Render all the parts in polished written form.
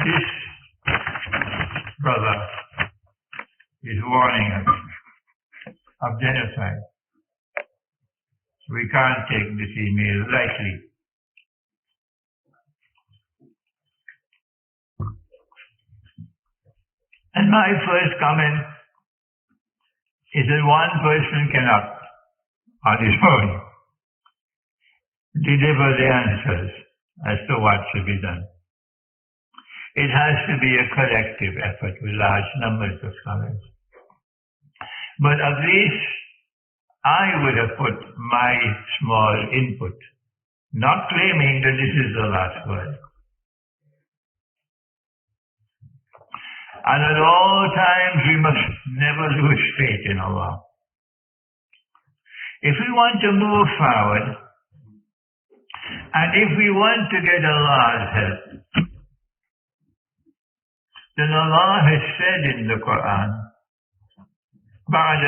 this brother is warning us of genocide. We can't take this email lightly. And my first comment is that one person cannot, on his own, deliver the answers as to what should be done. It has to be a collective effort with large numbers of scholars. But at least I would have put my small input, not claiming that this is the last word. And at all times we must never lose faith in Allah. If we want to move forward, and if we want to get Allah's help, then Allah has said in the Quran, بعد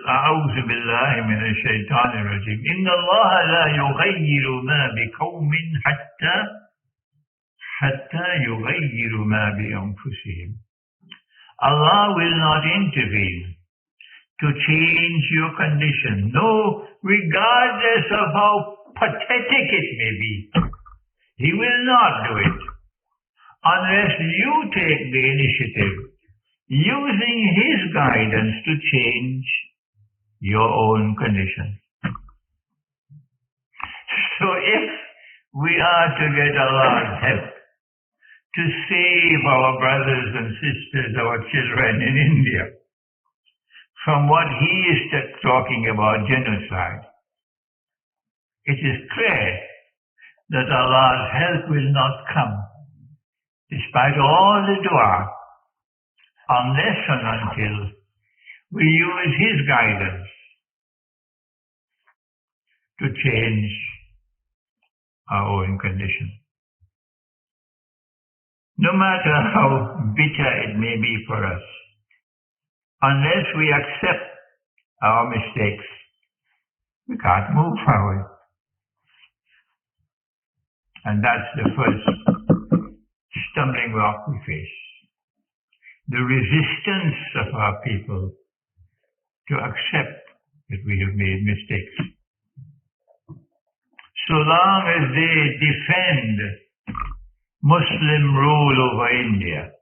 أعوذ بالله من الشيطان الرجيم إن الله لا يغير ما بقوم حتى يغير ما بأنفسهم. Allah will not intervene to change your condition. No, regardless of how pathetic it may be. He will not do it unless you take the initiative, using His guidance to change your own condition. So if we are to get Allah's help to save our brothers and sisters, our children in India, from what He is talking about, genocide, it is clear that Allah's help will not come, despite all the dua, unless and until we use His guidance to change our own condition. No matter how bitter it may be for us, unless we accept our mistakes, we can't move forward. And that's the first stumbling block we face. The resistance of our people to accept that we have made mistakes. So long as they defend Muslim rule over India,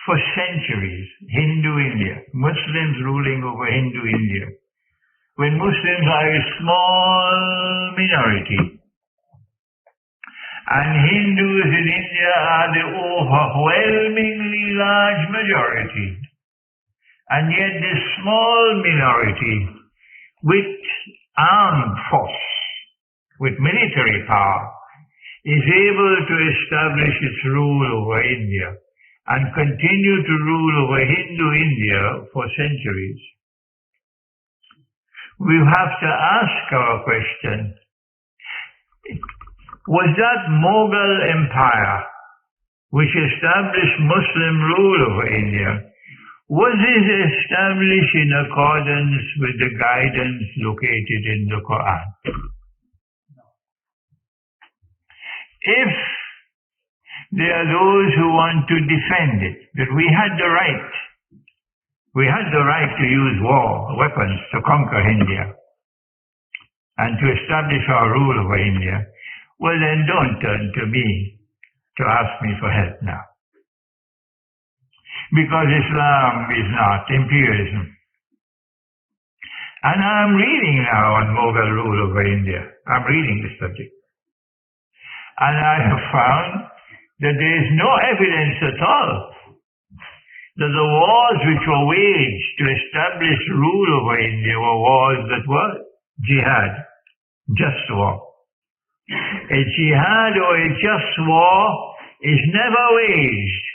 for centuries, Hindu India, Muslims ruling over Hindu India, when Muslims are a small minority, and Hindus in India are the overwhelmingly large majority. And yet this small minority with armed force, with military power, is able to establish its rule over India and continue to rule over Hindu India for centuries. We have to ask our question, was that Mughal empire, which established Muslim rule over India, was it established in accordance with the guidance located in the Quran? If there are those who want to defend it, that we had the right to use war, weapons to conquer India and to establish our rule over India, well then don't turn to me to ask me for help now. Because Islam is not imperialism. And I'm reading now on Mughal rule over India. I'm reading the subject. And I have found that there is no evidence at all that the wars which were waged to establish rule over India were wars that were jihad, just war. A jihad or a just war is never waged,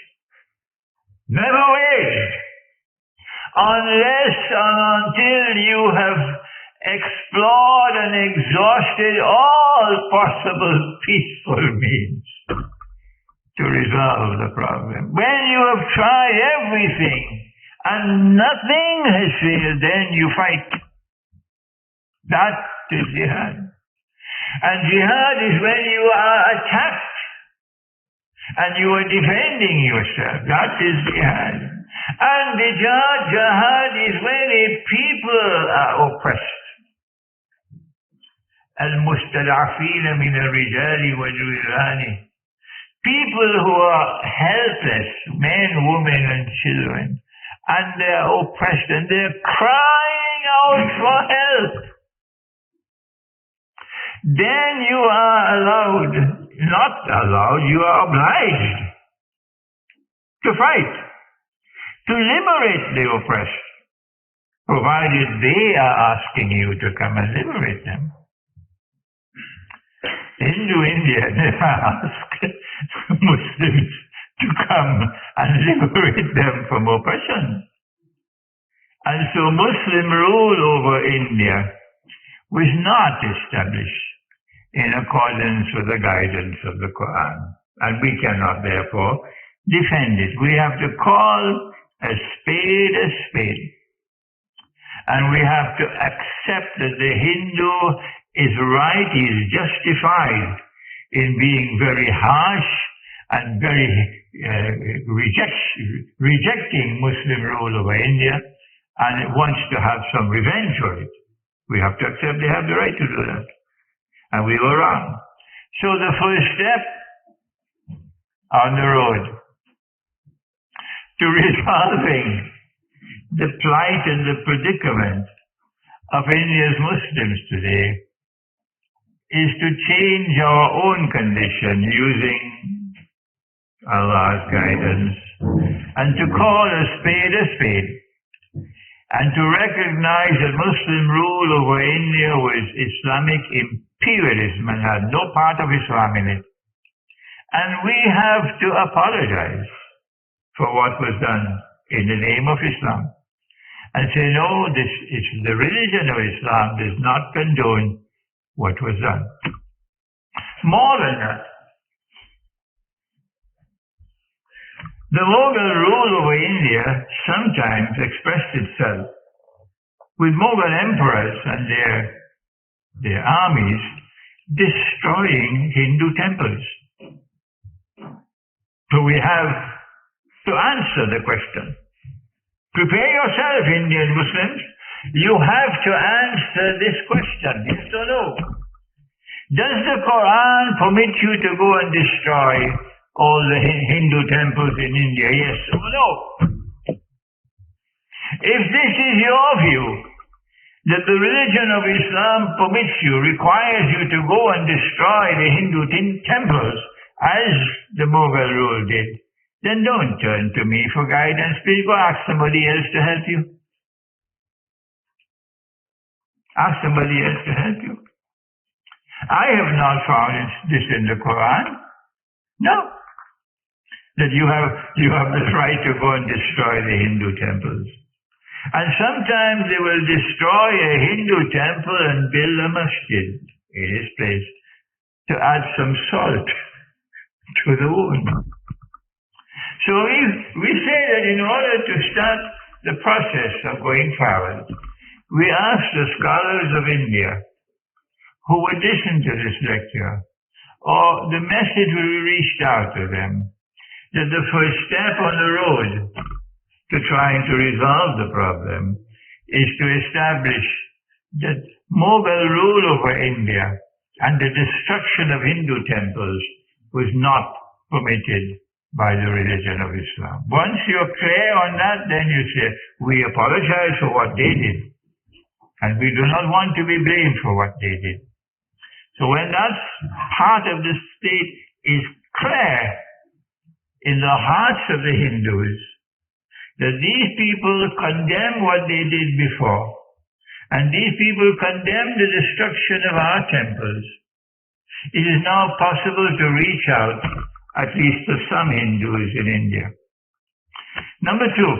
unless and until you have explored and exhausted all possible peaceful means to resolve the problem. When you have tried everything and nothing has failed, then you fight. That is jihad. And jihad is when you are attacked and you are defending yourself. That is jihad. And the jihad is when a people are oppressed. المستضعفين من الرجال والولدان. People who are helpless, men, women, and children, and they are oppressed and they are crying out for help. Then you are allowed, not allowed, you are obliged to fight, to liberate the oppressed, provided they are asking you to come and liberate them. Hindu India never asked Muslims to come and liberate them from oppression. And so Muslim rule over India was not established in accordance with the guidance of the Quran. And we cannot therefore defend it. We have to call a spade a spade. And we have to accept that the Hindu is right, he is justified in being very harsh and very rejecting Muslim rule over India, and it wants to have some revenge for it. We have to accept they have the right to do that. And we were wrong. So the first step on the road to resolving the plight and the predicament of India's Muslims today is to change our own condition using Allah's guidance, and to call a spade, and to recognize that Muslim rule over India was Islamic imperialism and had no part of Islam in it. And we have to apologize for what was done in the name of Islam, and say, no, this is the religion of Islam does not condone what was done. More than that, the Mughal rule over India sometimes expressed itself with Mughal emperors and their armies destroying Hindu temples. So we have to answer the question. Prepare yourself, Indian Muslims. You have to answer this question, yes or no. Does the Quran permit you to go and destroy all the Hindu temples in India, yes or no? If this is your view, that the religion of Islam permits you, requires you to go and destroy the Hindu temples, as the Mughal rule did, then don't turn to me for guidance. Please go ask somebody else to help you. Ask somebody else to help you. I have not found this in the Quran. No. That you have the right to go and destroy the Hindu temples. And sometimes they will destroy a Hindu temple and build a masjid in its place to add some salt to the wound. So we say that in order to start the process of going forward, we ask the scholars of India who would listen to this lecture, or the message will be reached out to them, that the first step on the road to trying to resolve the problem is to establish that Mughal rule over India and the destruction of Hindu temples was not permitted by the religion of Islam. Once you're clear on that, then you say, we apologize for what they did, and we do not want to be blamed for what they did. So when that part of the state is clear in the hearts of the Hindus, that these people condemn what they did before, and these people condemn the destruction of our temples, it is now possible to reach out at least to some Hindus in India. Number two,